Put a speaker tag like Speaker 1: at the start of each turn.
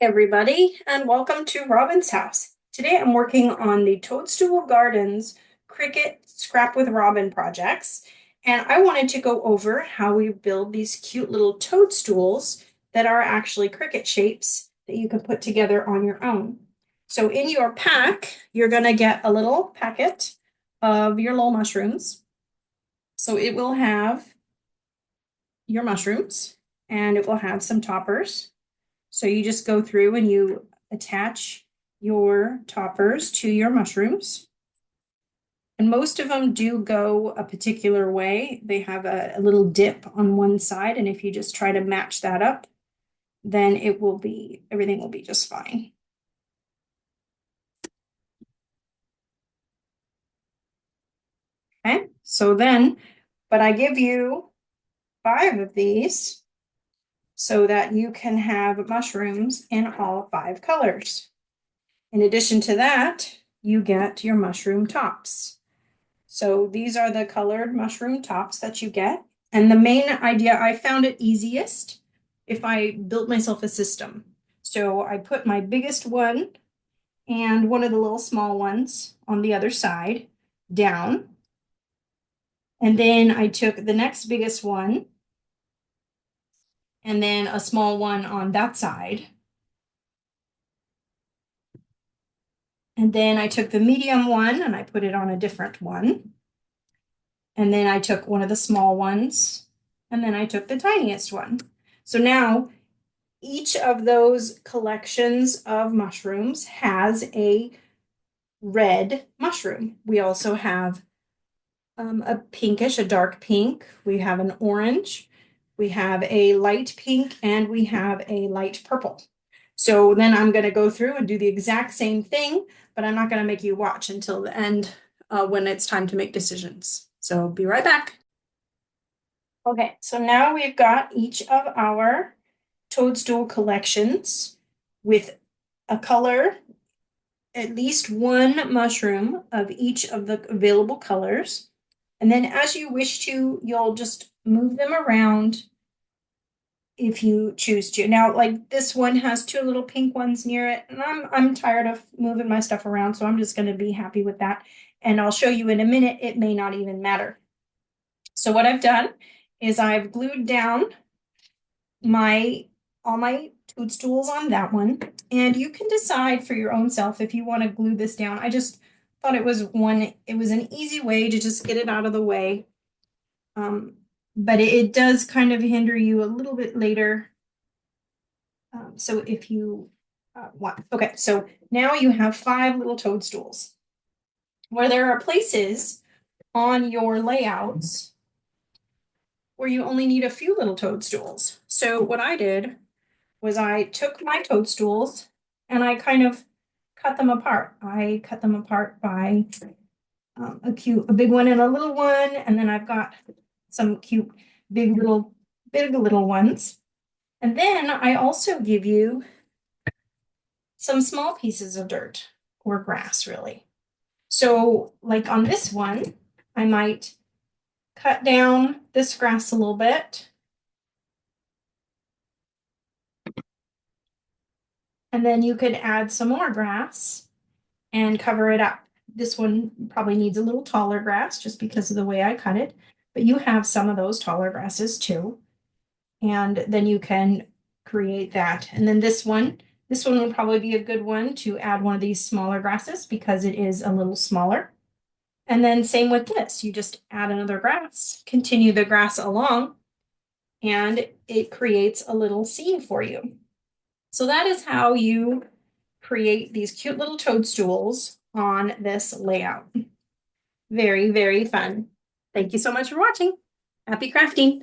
Speaker 1: Everybody, and welcome to Robin's house. Today I'm working on the Toadstool Gardens Cricut Scrap with Robin projects, and I wanted to go over how we build these cute little toadstools that are actually Cricut shapes that you can put together on your own. So in your pack, you're going to get a little packet of your little mushrooms. So it will have your mushrooms, and it will have some toppers. So you just go through and you attach your toppers to your mushrooms. And most of them do go a particular way. They have a little dip on one side, and if you just try to match that up, then everything will be just fine. Okay, so then, but I give you 5 of these so that you can have mushrooms in all 5 colors. In addition to that, you get your mushroom tops. So these are the colored mushroom tops that you get. And the main idea, I found it easiest if I built myself a system. So I put my biggest one and one of the little small ones on the other side down. And then I took the next biggest one and then a small one on that side. And then I took the medium one and I put it on a different one. And then I took one of the small ones and then I took the tiniest one. So now each of those collections of mushrooms has a red mushroom. We also have a pinkish, a dark pink. We have an orange. We have a light pink, and we have a light purple. So then I'm going to go through and do the exact same thing, but I'm not going to make you watch until the end when it's time to make decisions. So be right back. Okay, so now we've got each of our toadstool collections with a color, at least one mushroom of each of the available colors. And then as you wish to, you'll just move them around if you choose to. Now, like this one has 2 little pink ones near it, and I'm tired of moving my stuff around, so I'm just going to be happy with that. And I'll show you in a minute, it may not even matter. So what I've done is I've glued down all my toadstools on that one, and you can decide for your own self if you want to glue this down. I just thought it was an easy way to just get it out of the way. But it does kind of hinder you a little bit later. So if you want, okay, so now you have 5 little toadstools where there are places on your layouts where you only need a few little toadstools. So what I did was I took my toadstools and I kind of cut them apart. I cut them apart by a big one and a little one, and then I've got some cute big little ones. And then I also give you some small pieces of dirt or grass, really. So like on this one, I might cut down this grass a little bit. And then you could add some more grass and cover it up. This one probably needs a little taller grass just because of the way I cut it, but you have some of those taller grasses too. And then you can create that. And then this one would probably be a good one to add one of these smaller grasses because it is a little smaller. And then same with this, you just add another grass, continue the grass along, and it creates a little scene for you. So that is how you create these cute little toadstools on this layout. Very, very fun. Thank you so much for watching. Happy crafting.